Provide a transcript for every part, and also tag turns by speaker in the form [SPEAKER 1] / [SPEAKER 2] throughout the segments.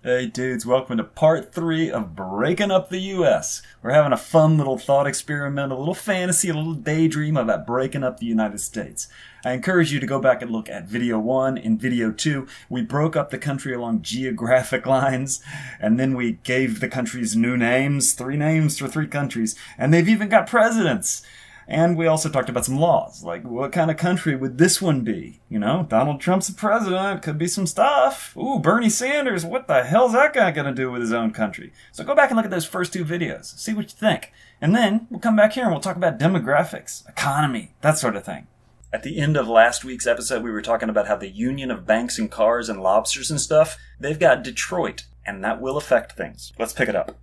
[SPEAKER 1] Hey dudes, welcome to part 3 of Breaking Up the US. We're having a fun little thought experiment, a little fantasy, a little daydream about breaking up the United States. I encourage you to go back and look at video 1 and video 2. We broke up the country along geographic lines, and then we gave the countries new names, 3 names for 3 countries, and they've even got presidents. And we also talked about some laws, like what kind of country would this one be? You know, Donald Trump's the president, could be some stuff. Ooh, Bernie Sanders, what the hell's that guy gonna do with his own country? So go back and look at those first 2 videos, see what you think. And then we'll come back here and we'll talk about demographics, economy, that sort of thing. At the end of last week's episode, we were talking about how the union of banks and cars and lobsters and stuff, they've got Detroit, and that will affect things. Let's pick it up.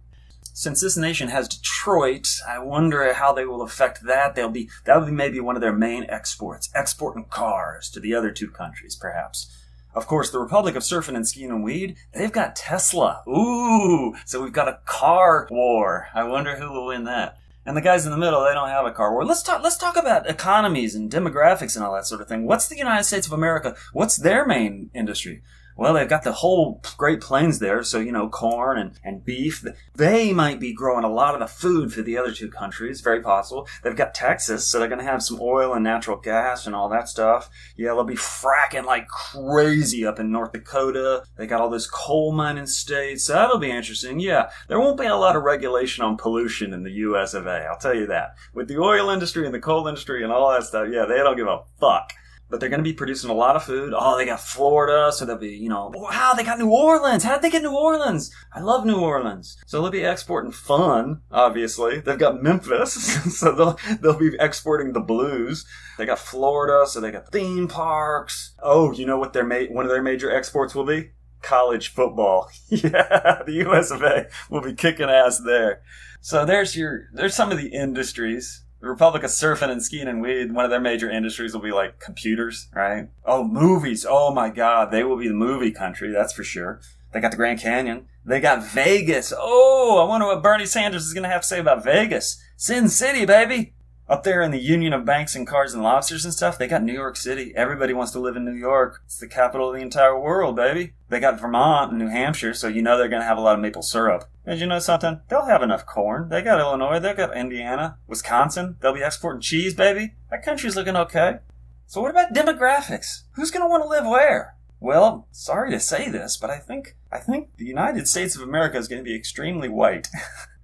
[SPEAKER 1] Since this nation has Detroit, I wonder how they will affect that. That would be maybe one of their main exports, exporting cars to the other 2 countries, perhaps. Of course, the Republic of Surfing and Skiing and Weed, they've got Tesla. Ooh, so we've got a car war. I wonder who will win that. And the guys in the middle, they don't have a car war. Let's talk about economies and demographics and all that sort of thing. What's the United States of America? What's their main industry? Well, they've got the whole Great Plains there, so, you know, corn and beef. They might be growing a lot of the food for the other 2 countries, very possible. They've got Texas, so they're going to have some oil and natural gas and all that stuff. Yeah, they'll be fracking like crazy up in North Dakota. They got all those coal mining states, so that'll be interesting. Yeah, there won't be a lot of regulation on pollution in the US of A, I'll tell you that. With the oil industry and the coal industry and all that stuff, yeah, they don't give a fuck. But they're going to be producing a lot of food. Oh, they got Florida, so they'll be, you know, wow, they got New Orleans. How did they get New Orleans? I love New Orleans. So they'll be exporting fun, obviously. They've got Memphis, so they'll be exporting the blues. They got Florida, so they got theme parks. Oh, you know what one of their major exports will be? College football. Yeah, the US of A will be kicking ass there. So there's some of the industries. The Republic of Surfing and Skiing and Weed, one of their major industries will be like computers, right? Oh, movies. Oh my God. They will be the movie country, that's for sure. They got the Grand Canyon. They got Vegas. Oh, I wonder what Bernie Sanders is going to have to say about Vegas. Sin City, baby. Up there in the Union of Banks and Cars and Lobsters and stuff, they got New York City. Everybody wants to live in New York. It's the capital of the entire world, baby. They got Vermont and New Hampshire, so you know they're going to have a lot of maple syrup. And you know something? They'll have enough corn. They got Illinois, they got Indiana, Wisconsin. They'll be exporting cheese, baby. That country's looking okay. So what about demographics? Who's going to want to live where? Well, sorry to say this, but I think the United States of America is going to be extremely white.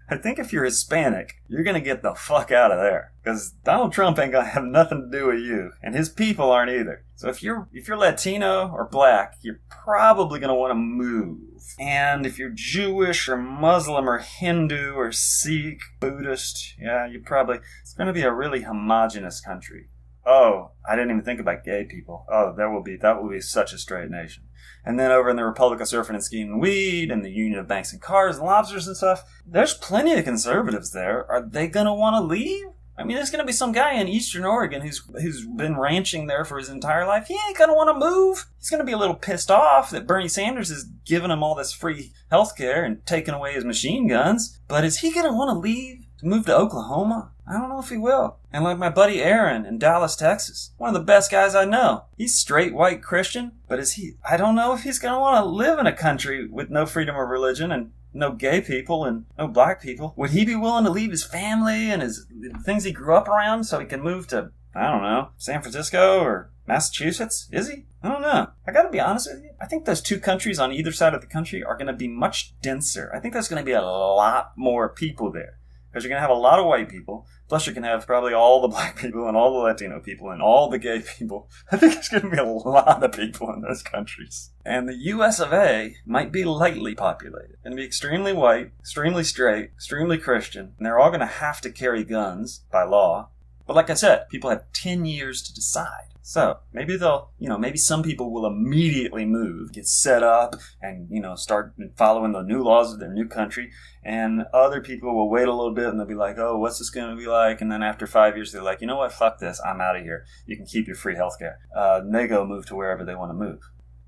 [SPEAKER 1] I think if you're Hispanic, you're going to get the fuck out of there. Because Donald Trump ain't going to have nothing to do with you. And his people aren't either. So if you're Latino or black, you're probably going to want to move. And if you're Jewish or Muslim or Hindu or Sikh, Buddhist, yeah, it's going to be a really homogenous country. Oh, I didn't even think about gay people. Oh, that will be such a straight nation. And then over in the Republic of Surfing and Skiing and Weed and the Union of Banks and Cars and Lobsters and stuff, there's plenty of conservatives there. Are they going to want to leave? I mean, there's going to be some guy in Eastern Oregon who's been ranching there for his entire life. He ain't going to want to move. He's going to be a little pissed off that Bernie Sanders is giving him all this free health care and taking away his machine guns. But is he going to want to leave to move to Oklahoma? I don't know if he will. And like my buddy Aaron in Dallas, Texas, one of the best guys I know. He's straight white Christian, but I don't know if he's going to want to live in a country with no freedom of religion and no gay people and no black people. Would he be willing to leave his family and the things he grew up around so he can move to, I don't know, San Francisco or Massachusetts? Is he? I don't know. I gotta be honest with you. I think those 2 countries on either side of the country are going to be much denser. I think there's going to be a lot more people there. Because you're going to have a lot of white people, plus you're going to have probably all the black people and all the Latino people and all the gay people. I think there's going to be a lot of people in those countries. And the US of A might be lightly populated. Going to be extremely white, extremely straight, extremely Christian, and they're all going to have to carry guns by law. But like I said, people have 10 years to decide. So maybe maybe some people will immediately move, get set up, and, start following the new laws of their new country. And other people will wait a little bit and they'll be like, oh, what's this going to be like? And then after 5 years, they're like, you know what? Fuck this. I'm out of here. You can keep your free healthcare. And they go move to wherever they want to move.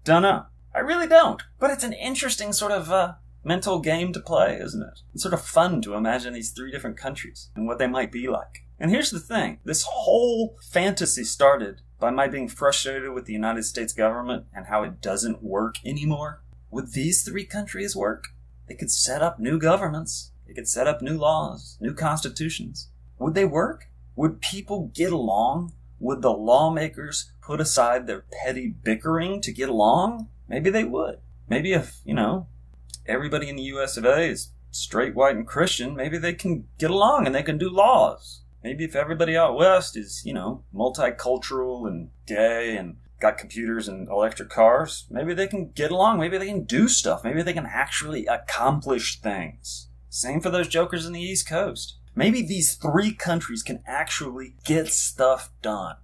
[SPEAKER 1] Don't know. I really don't. But it's an interesting sort of mental game to play, isn't it? It's sort of fun to imagine these 3 different countries and what they might be like. And here's the thing. This whole fantasy started by my being frustrated with the United States government and how it doesn't work anymore. Would these three countries work? They could set up new governments. They could set up new laws, new constitutions. Would they work? Would people get along? Would the lawmakers put aside their petty bickering to get along? Maybe they would. Maybe if, everybody in the US of A is straight, white, and Christian, maybe they can get along and they can do laws. Maybe if everybody out west is, multicultural and gay and got computers and electric cars, maybe they can get along. Maybe they can do stuff. Maybe they can actually accomplish things. Same for those jokers in the East Coast. Maybe these three countries can actually get stuff done.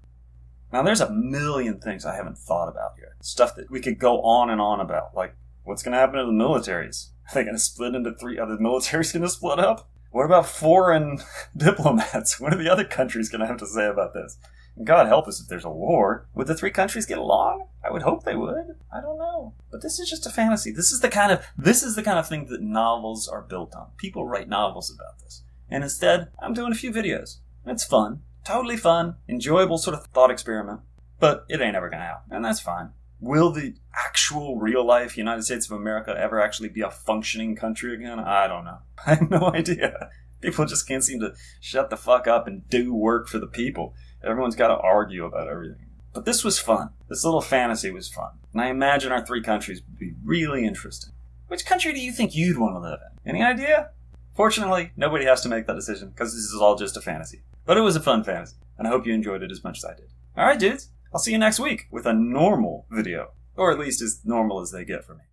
[SPEAKER 1] Now, there's a million things I haven't thought about here. Stuff that we could go on and on about. Like, what's going to happen to the militaries? Are they going to split into three? Are the militaries going to split up? What about foreign diplomats? What are the other countries going to have to say about this? And God help us if there's a war. Would the three countries get along? I would hope they would. I don't know. But this is just a fantasy. This is the kind of thing that novels are built on. People write novels about this. And instead, I'm doing a few videos. It's fun. Totally fun. Enjoyable sort of thought experiment. But it ain't ever going to happen. And that's fine. Will the actual real-life United States of America ever actually be a functioning country again? I don't know. I have no idea. People just can't seem to shut the fuck up and do work for the people. Everyone's got to argue about everything. But this was fun. This little fantasy was fun. And I imagine our three countries would be really interesting. Which country do you think you'd want to live in? Any idea? Fortunately, nobody has to make that decision because this is all just a fantasy. But it was a fun fantasy, and I hope you enjoyed it as much as I did. Alright, dudes. I'll see you next week with a normal video. Or at least as normal as they get for me.